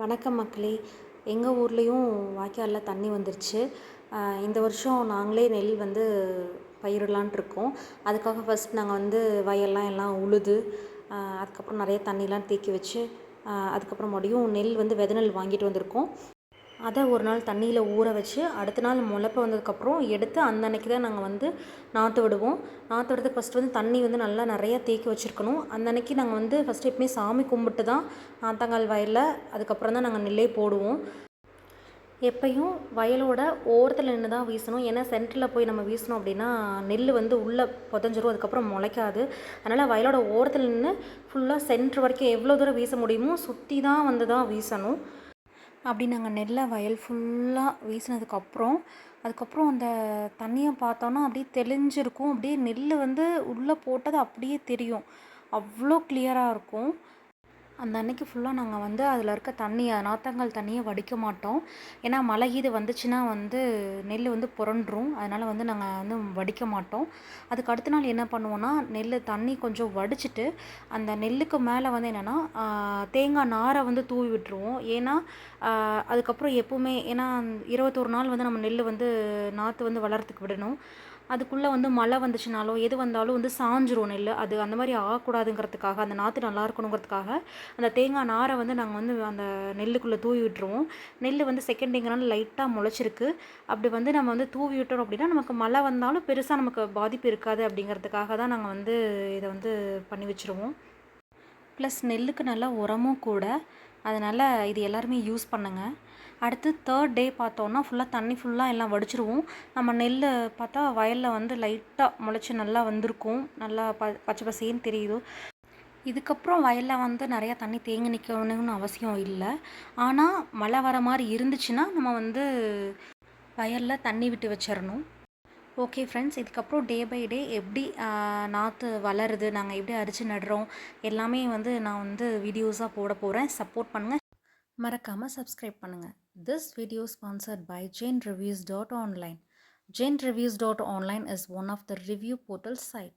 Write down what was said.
வணக்கம் மக்களே. எங்கள் ஊர்லேயும் வாய்க்காலில் தண்ணி வந்துருச்சு. இந்த வருஷம் நாங்களே நெல் வந்து பயிரிடலான்ட்டு இருக்கோம். அதுக்காக ஃபஸ்ட் நாங்கள் வந்து வயல்லாம் எல்லாம் உழுது அதுக்கப்புறம் நிறைய தண்ணிலாம் தேக்கி வச்சு அதுக்கப்புறம் மறுபடியும் நெல் வந்து வித நெல் வாங்கிட்டு வந்திருக்கோம். அதை ஒரு நாள் தண்ணியில் ஊற வச்சு அடுத்த நாள் முளைப்பு வந்ததுக்கப்புறம் எடுத்து அந்த அன்னைக்கு தான் நாங்கள் வந்து நாற்று விடுவோம். நாற்று விடுறதுக்கு ஃபஸ்ட்டு வந்து தண்ணி வந்து நல்லா நிறையா தேக்கி வச்சுருக்கணும். அந்த அன்னைக்கு நாங்கள் வந்து ஃபஸ்ட்டு எப்பவுமே சாமி கும்பிட்டு தான் நாற்றங்கால் வயலில் அதுக்கப்புறம் தான் நாங்கள் நெல்லே போடுவோம். எப்பயும் வயலோட ஓரத்தில் நின்று தான் வீசணும். ஏன்னா சென்டரில் போய் நம்ம வீசணும் அப்படின்னா நெல் வந்து உள்ளே புதஞ்சிரும், அதுக்கப்புறம் முளைக்காது. அதனால் வயலோட ஓரத்தில் நின்று ஃபுல்லாக சென்ட்ரு வரைக்கும் எவ்வளோ தூரம் வீச முடியுமோ சுற்றி தான் வந்து தான் வீசணும். அப்படி நாங்கள் நெல்லை வயல் ஃபுல்லாக வீசினதுக்கப்புறம் அதுக்கப்புறம் அந்த தண்ணியை பார்த்தோன்னா அப்படியே தெளிஞ்சிருக்கும். அப்படியே நெல் வந்து உள்ளே போட்டது அப்படியே தெரியும், அவ்வளோ கிளியராக இருக்கும். அந்த அன்னைக்கு ஃபுல்லாக நாங்கள் வந்து அதில் இருக்க தண்ணியை நாற்றங்கால் தண்ணியை வடிக்க மாட்டோம். ஏன்னா மழை இது வந்துச்சுன்னா வந்து நெல் வந்து புரண்டுரும். அதனால் வந்து நாங்கள் வந்து வடிக்க மாட்டோம். அதுக்கு அடுத்த நாள் என்ன பண்ணுவோன்னா நெல் தண்ணி கொஞ்சம் வடிச்சிட்டு அந்த நெல்லுக்கு மேலே வந்து என்னென்னா தேங்காய் நாரை வந்து தூவி விட்டுருவோம். ஏன்னா அதுக்கப்புறம் எப்போவுமே ஏன்னா 21 நாள் வந்து நம்ம நெல் வந்து நாற்று வந்து வளர்கிறதுக்கு விடணும். அதுக்குள்ளே வந்து மழை வந்துச்சுனாலோ எது வந்தாலும் வந்து சாஞ்சிரும் நெல். அது அந்த மாதிரி ஆகக்கூடாதுங்கிறதுக்காக அந்த நாற்று நல்லா இருக்கணுங்கிறதுக்காக அந்த தேங்காய் நாரை வந்து நாங்கள் வந்து அந்த நெல்லுக்குள்ளே தூவி விட்டுருவோம். நெல் வந்து செகண்ட் டேங்கிறனால லைட்டாக முளைச்சிருக்கு. அப்படி வந்து நம்ம வந்து தூவி விட்டோம் அப்படின்னா நமக்கு மழை வந்தாலும் பெருசாக நமக்கு பாதிப்பு இருக்காது அப்படிங்கிறதுக்காக தான் நாங்கள் வந்து இதை வந்து பண்ணி வச்சுருவோம். ப்ளஸ் நெல்லுக்கு நல்லா உரமும் கூட. அதனால் இது எல்லாருமே யூஸ் பண்ணுங்கள். அடுத்து 3rd டே பார்த்தோன்னா ஃபுல்லாக தண்ணி ஃபுல்லாக எல்லாம் வடிச்சிருவோம். நம்ம நெல் பார்த்தா வயலில் வந்து லைட்டாக முளைச்சி நல்லா வந்திருக்கும், நல்லா பச்சை பசேன்னு தெரியுது. இதுக்கப்புறம் வயலில் வந்து நிறையா தண்ணி தேங்கி நிற்கணும்னு அவசியம் இல்லை. ஆனால் மழை வர மாதிரி இருந்துச்சுன்னா நம்ம வந்து வயலில் தண்ணி விட்டு வச்சிடணும். ஓகே ஃப்ரெண்ட்ஸ், இதுக்கப்புறம் டே பை டே எப்படி நாற்று வளருது, நாங்கள் எப்படி அரிச்சு நடுறோம் எல்லாமே வந்து நான் வந்து வீடியோஸாக போட போகிறேன். சப்போர்ட் பண்ணுங்கள், மறக்காமல் சப்ஸ்கிரைப் பண்ணுங்கள். This video sponsored by jainreviews.online. jainreviews.online is one of the review portal site.